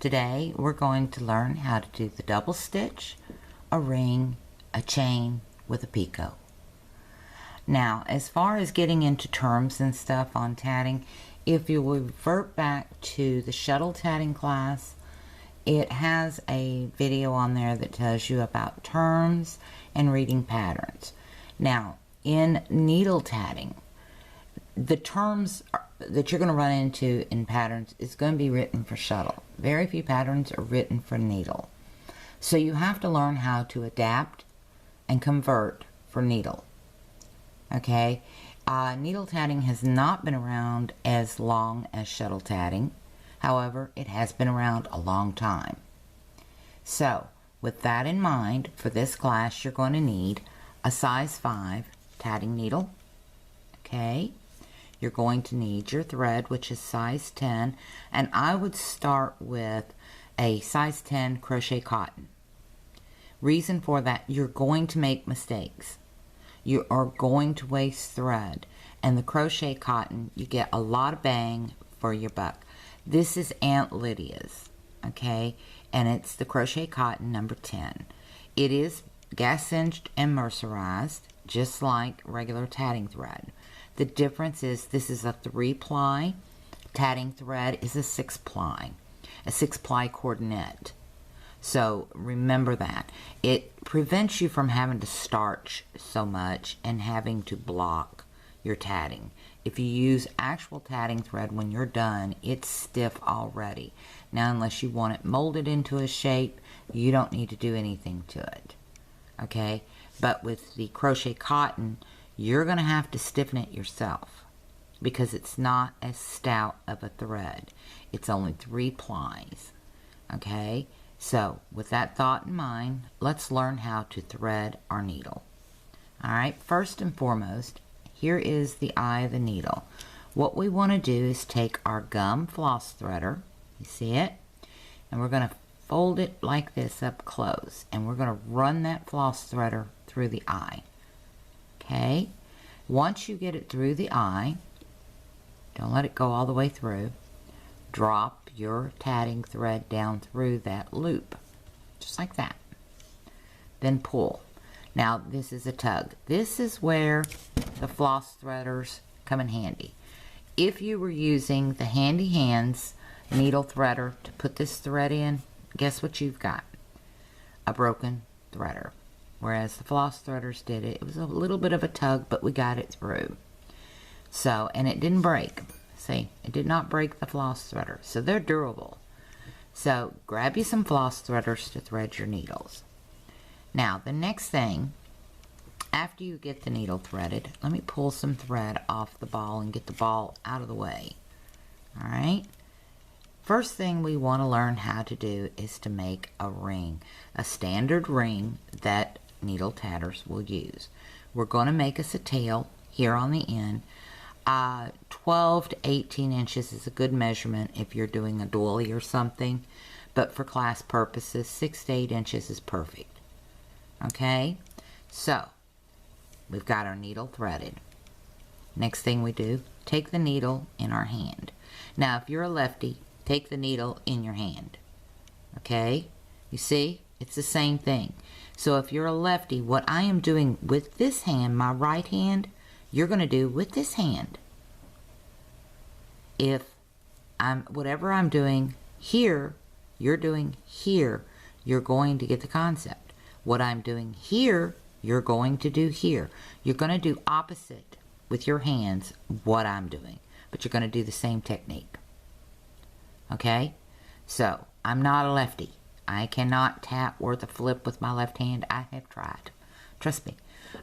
Today we're going to learn how to do the double stitch, a ring, a chain with a picot. Now, as far as getting into terms and stuff on tatting, if you revert back to the shuttle tatting class, it has a video on there that tells you about terms and reading patterns. Now, in needle tatting, the terms that you're going to run into in patterns is going to be written for shuttle. Very few patterns are written for needle. So you have to learn how to adapt and convert for needle. Okay? Needle tatting has not been around as long as shuttle tatting. However, it has been around a long time. So, with that in mind, for this class you're going to need a size 5 tatting needle. Okay? You're going to need your thread, which is size 10, and I would start with a size 10 crochet cotton. Reason for that, you're going to make mistakes. You are going to waste thread, and the crochet cotton, you get a lot of bang for your buck. This is Aunt Lydia's, okay, and it's the crochet cotton number 10. It is gas singed and mercerized, just like regular tatting thread. The difference is this is a 3-ply. Tatting thread is a 6-ply. A 6-ply cordonette. So remember that. It prevents you from having to starch so much and having to block your tatting. If you use actual tatting thread when you're done, it's stiff already. Now, unless you want it molded into a shape, you don't need to do anything to it. Okay? But with the crochet cotton, you're going to have to stiffen it yourself because it's not as stout of a thread. It's only 3 plies. Okay? So, with that thought in mind, let's learn how to thread our needle. Alright, first and foremost, here is the eye of the needle. What we want to do is take our gum floss threader, you see it? And we're going to fold it like this up close. And we're going to run that floss threader through the eye. Okay, once you get it through the eye, don't let it go all the way through. Drop your tatting thread down through that loop, just like that. Then pull. Now this is a tug. This is where the floss threaders come in handy. If you were using the Handy Hands needle threader to put this thread in, guess what you've got? A broken threader. Whereas the floss threaders did it. It was a little bit of a tug, but we got it through. So, and it didn't break. See, it did not break the floss threader. So they're durable. So grab you some floss threaders to thread your needles. Now, the next thing, after you get the needle threaded, let me pull some thread off the ball and get the ball out of the way. Alright? First thing we want to learn how to do is to make a ring. A standard ring that needle tatters will use. We're going to make us a tail here on the end. 12 to 18 inches is a good measurement if you're doing a doily or something, but for class purposes 6 to 8 inches is perfect. Okay, so we've got our needle threaded. Next thing we do, take the needle in our hand. Now if you're a lefty, take the needle in your hand. Okay, you see, it's the same thing. So if you're a lefty, what I am doing with this hand, my right hand, you're going to do with this hand. Whatever I'm doing here, you're doing here, you're going to get the concept. What I'm doing here, you're going to do here. You're going to do opposite with your hands what I'm doing, but you're going to do the same technique. Okay? So, I'm not a lefty. I cannot tap worth a flip with my left hand. I have tried. Trust me.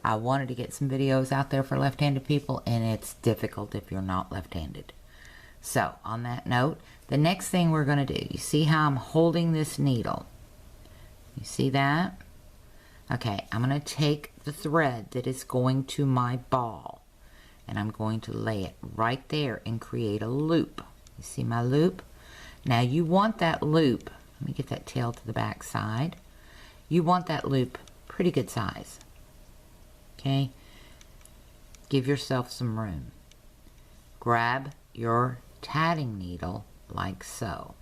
I wanted to get some videos out there for left-handed people, and it's difficult if you're not left-handed. So, on that note, the next thing we're going to do, you see how I'm holding this needle? You see that? Okay, I'm going to take the thread that is going to my ball, and I'm going to lay it right there and create a loop. You see my loop? Now, you want that loop, let me get that tail to the back side. You want that loop pretty good size. Okay? Give yourself some room. Grab your tatting needle like so.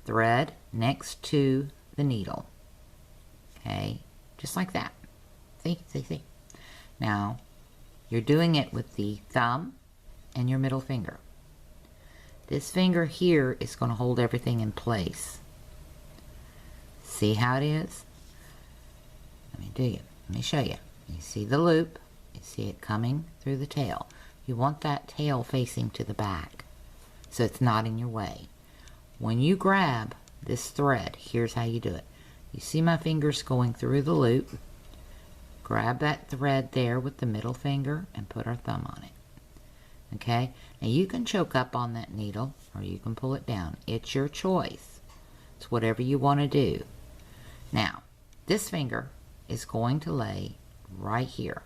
thread next to the needle. Okay, just like that. See. Now, you're doing it with the thumb and your middle finger. This finger here is going to hold everything in place. See how it is? Let me show you. You see the loop. You see it coming through the tail. You want that tail facing to the back so it's not in your way. When you grab this thread, here's how you do it. You see my fingers going through the loop. Grab that thread there with the middle finger and put our thumb on it. Okay? Now you can choke up on that needle or you can pull it down. It's your choice. It's whatever you want to do. Now, this finger is going to lay right here.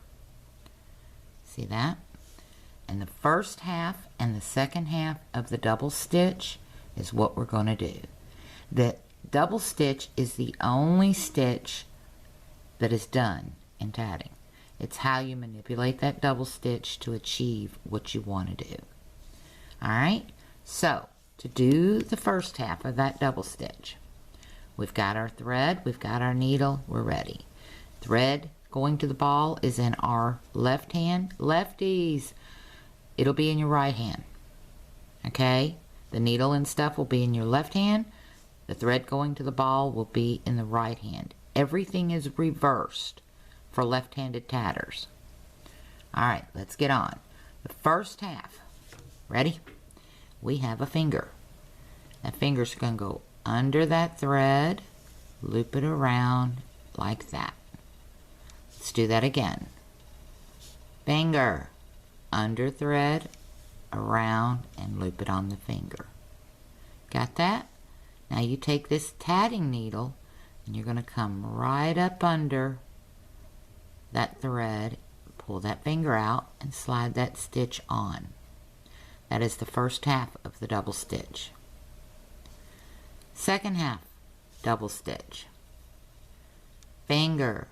See that? And the first half and the second half of the double stitch is what we're going to do. The double stitch is the only stitch that is done in tatting. It's how you manipulate that double stitch to achieve what you want to do. Alright, so to do the first half of that double stitch, we've got our thread, we've got our needle, we're ready. Thread going to the ball is in our left hand. Lefties, it'll be in your right hand. Okay, the needle and stuff will be in your left hand. The thread going to the ball will be in the right hand. Everything is reversed for left-handed tatters. Alright, let's get on. The first half, ready? We have a finger. That finger's going to go under that thread, loop it around like that. Let's do that again. Finger, under thread, around, and loop it on the finger. Got that? Now you take this tatting needle and you're going to come right up under that thread, pull that finger out, and slide that stitch on. That is the first half of the double stitch. Second half, double stitch. Finger,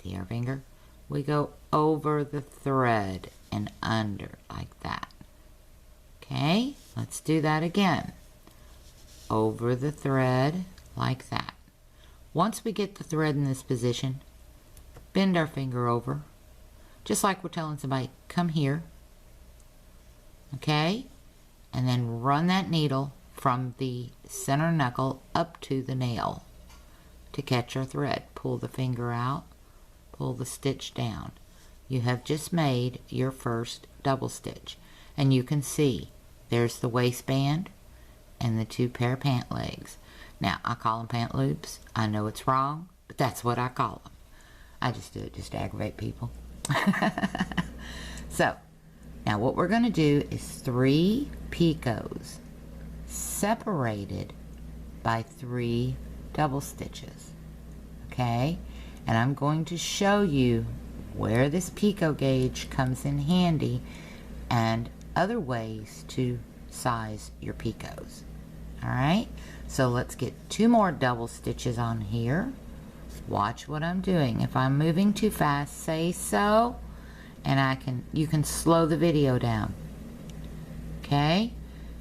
see our finger? We go over the thread and under like that. Okay, let's do that again. Over the thread like that. Once we get the thread in this position, bend our finger over, just like we're telling somebody, come here. Okay? And then run that needle from the center knuckle up to the nail to catch our thread. Pull the finger out, pull the stitch down. You have just made your first double stitch. And you can see there's the waistband and the two pair of pant legs. Now, I call them pant loops. I know it's wrong, but that's what I call them. I just do it just to aggravate people. So, now what we're going to do is 3 picots separated by 3 double stitches. Okay? And I'm going to show you where this picot gauge comes in handy and other ways to size your picots. Alright? So let's get 2 more double stitches on here. Watch what I'm doing. If I'm moving too fast, say so, and you can slow the video down. Okay?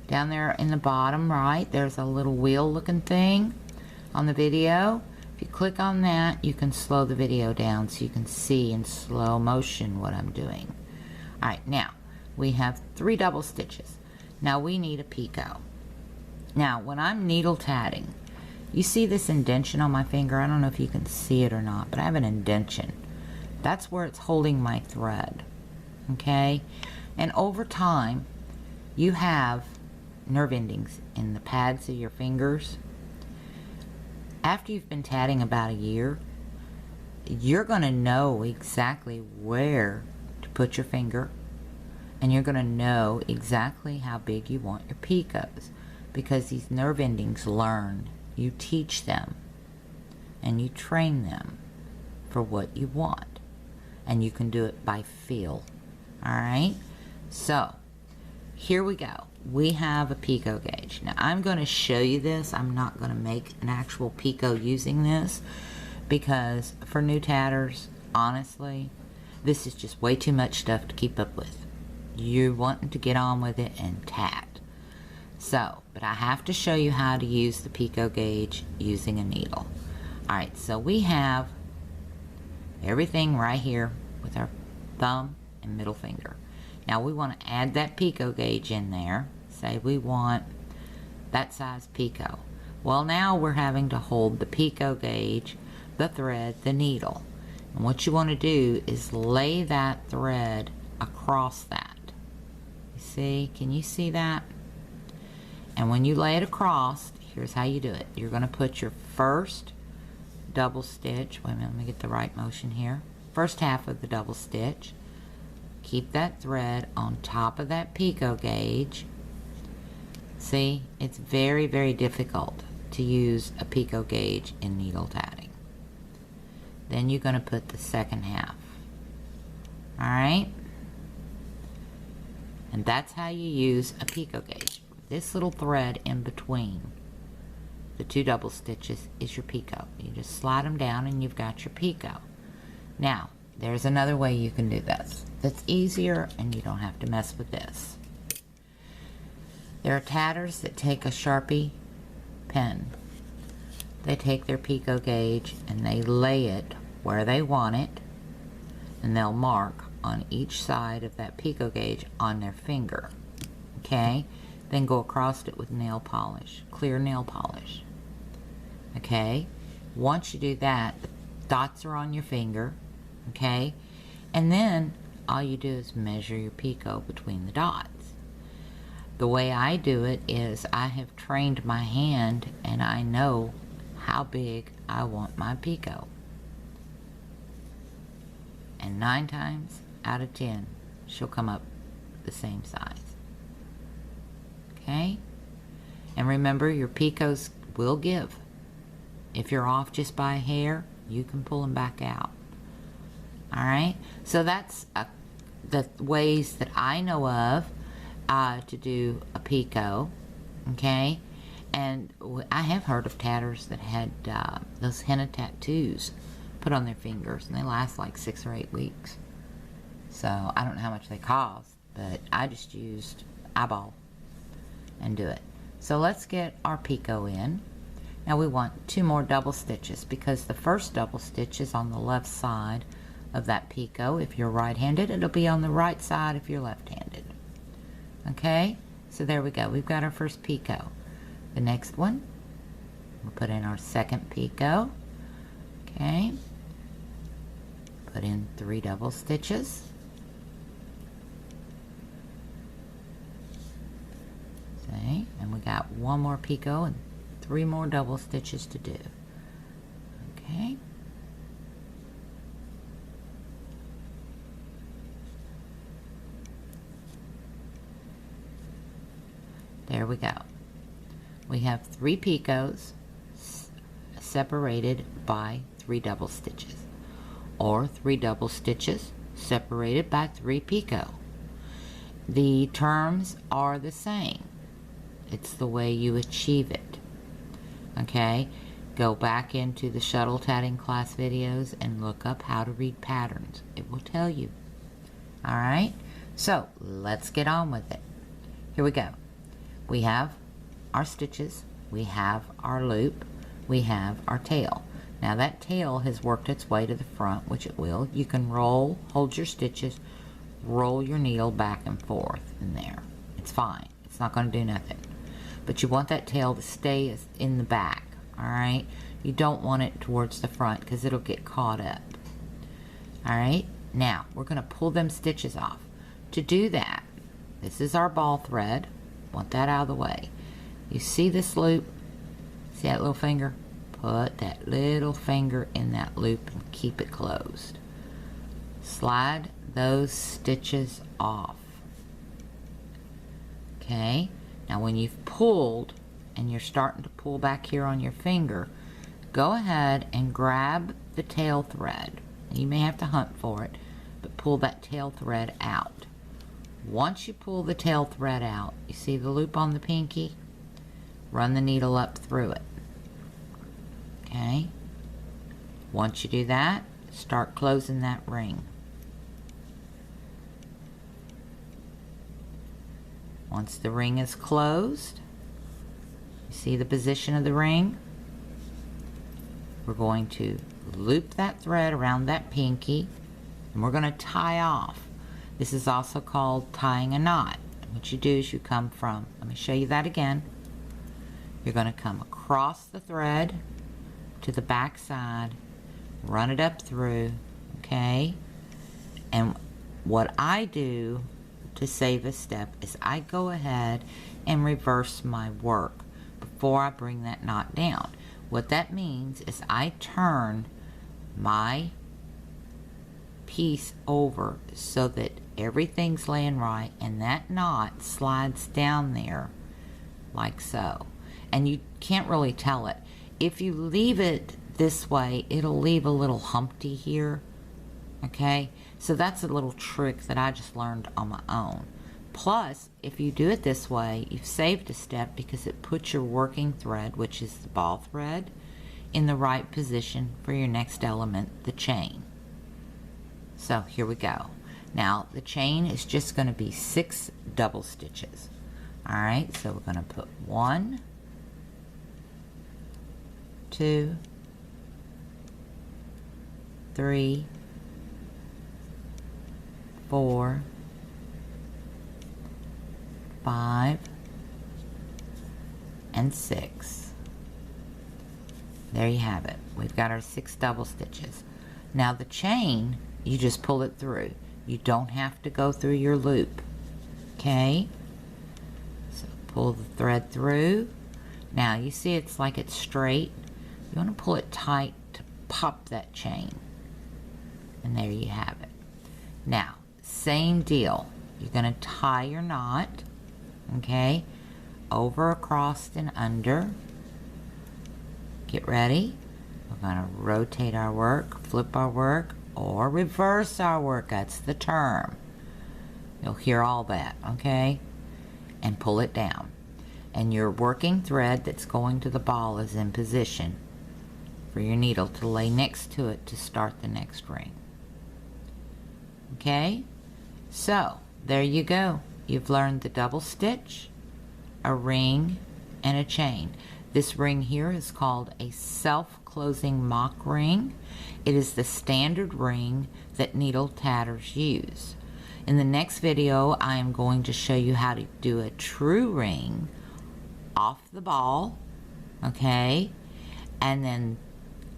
Down there in the bottom right, there's a little wheel looking thing on the video. If you click on that, you can slow the video down so you can see in slow motion what I'm doing. Alright, now we have 3 double stitches. Now we need a picot. Now when I'm needle tatting, you see this indentation on my finger? I don't know if you can see it or not, but I have an indentation. That's where it's holding my thread. Okay? And over time, you have nerve endings in the pads of your fingers. After you've been tatting about a year, you're going to know exactly where to put your finger, and you're going to know exactly how big you want your picots, because these nerve endings learn. You teach them and you train them for what you want, and you can do it by feel. Alright, so here we go. We have a picot gauge. Now I'm going to show you this. I'm not going to make an actual picot using this, because for new tatters, honestly, this is just way too much stuff to keep up with. You're wanting to get on with it and tat. So, but I have to show you how to use the Pico gauge using a needle. Alright, so we have everything right here with our thumb and middle finger. Now we want to add that Pico gauge in there. Say we want that size Pico. Well, now we're having to hold the Pico gauge, the thread, the needle. And what you want to do is lay that thread across that. You see? Can you see that? And when you lay it across, here's how you do it. You're going to put your first double stitch. Wait a minute, let me get the right motion here. First half of the double stitch. Keep that thread on top of that Pico gauge. See, it's very, very difficult to use a Pico gauge in needle tatting. Then you're going to put the second half. Alright? And that's how you use a Pico gauge. This little thread in between the two double stitches is your Pico. You just slide them down and you've got your Pico. Now, there's another way you can do this that's easier and you don't have to mess with this. There are tatters that take a Sharpie pen. They take their Pico gauge and they lay it where they want it, and they'll mark on each side of that Pico gauge on their finger. Okay? Then go across it with nail polish, clear nail polish. Okay? Once you do that, the dots are on your finger. Okay? And then all you do is measure your Pico between the dots. The way I do it is I have trained my hand and I know how big I want my Pico. And 9 times out of 10, she'll come up the same size. Okay? And remember, your Picos will give. If you're off just by a hair, you can pull them back out. Alright? So that's the ways that I know of to do a Pico. Okay? And I have heard of tatters that had those henna tattoos put on their fingers, and they last like 6 or 8 weeks. So I don't know how much they cost, but I just used eyeball and do it. So let's get our Pico in. Now we want 2 more double stitches because the first double stitch is on the left side of that Pico. If you're right-handed, it'll be on the right side if you're left-handed. Okay, so there we go. We've got our first Pico. The next one, we'll put in our second Pico. Okay, put in 3 double stitches. See, and we got 1 more Pico and 3 more double stitches to do. Okay. There we go. We have 3 Picos separated by 3 double stitches, or 3 double stitches separated by 3 Pico. The terms are the same. It's the way you achieve it. Okay, go back into the shuttle tatting class videos and look up how to read patterns. It will tell you. Alright, so let's get on with it. Here we go. We have our stitches, we have our loop, we have our tail. Now that tail has worked its way to the front, which it will. You can roll, hold your stitches, roll your needle back and forth in there. It's fine. It's not going to do nothing. But you want that tail to stay in the back, alright? You don't want it towards the front because it'll get caught up. Alright? Now, we're going to pull them stitches off. To do that, this is our ball thread. Want that out of the way. You see this loop? See that little finger? Put that little finger in that loop and keep it closed. Slide those stitches off. Okay? Now when you've pulled and you're starting to pull back here on your finger, go ahead and grab the tail thread. You may have to hunt for it, but pull that tail thread out. Once you pull the tail thread out, you see the loop on the pinky? Run the needle up through it. Okay? Once you do that, start closing that ring. Once the ring is closed, You see the position of the ring? We're going to loop that thread around that pinky, and we're going to tie off. This is also called tying a knot. What you do is you come from, let me show you that again. You're going to come across the thread to the back side, run it up through, okay? And what I do to save a step is I go ahead and reverse my work before I bring that knot down. What that means is I turn my piece over so that everything's laying right and that knot slides down there like so. And you can't really tell it. If you leave it this way, it'll leave a little humpty here, okay? So that's a little trick that I just learned on my own. Plus, if you do it this way, you've saved a step because it puts your working thread, which is the ball thread, in the right position for your next element, the chain. So here we go. Now the chain is just going to be 6 double stitches. Alright, so we're going to put 1, 2, 3, 4, 5, and 6. There you have it. We've got our 6 double stitches. Now the chain, you just pull it through. You don't have to go through your loop. Okay? So pull the thread through. Now you see it's like it's straight. You want to pull it tight to pop that chain. And there you have it. Now, same deal. You're going to tie your knot, okay, over, across, and under. Get ready. We're going to rotate our work, flip our work, or reverse our work. That's the term. You'll hear all that, okay? And pull it down. And your working thread that's going to the ball is in position for your needle to lay next to it to start the next ring. Okay? So, there you go. You've learned the double stitch, a ring, and a chain. This ring here is called a self-closing mock ring. It is the standard ring that needle tatters use. In the next video, I am going to show you how to do a true ring off the ball, okay? And then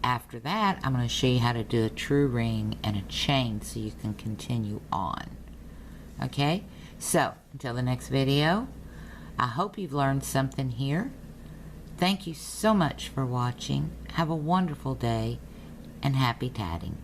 after that, I'm going to show you how to do a true ring and a chain so you can continue on. Okay? So, until the next video, I hope you've learned something here. Thank you so much for watching. Have a wonderful day and happy tatting.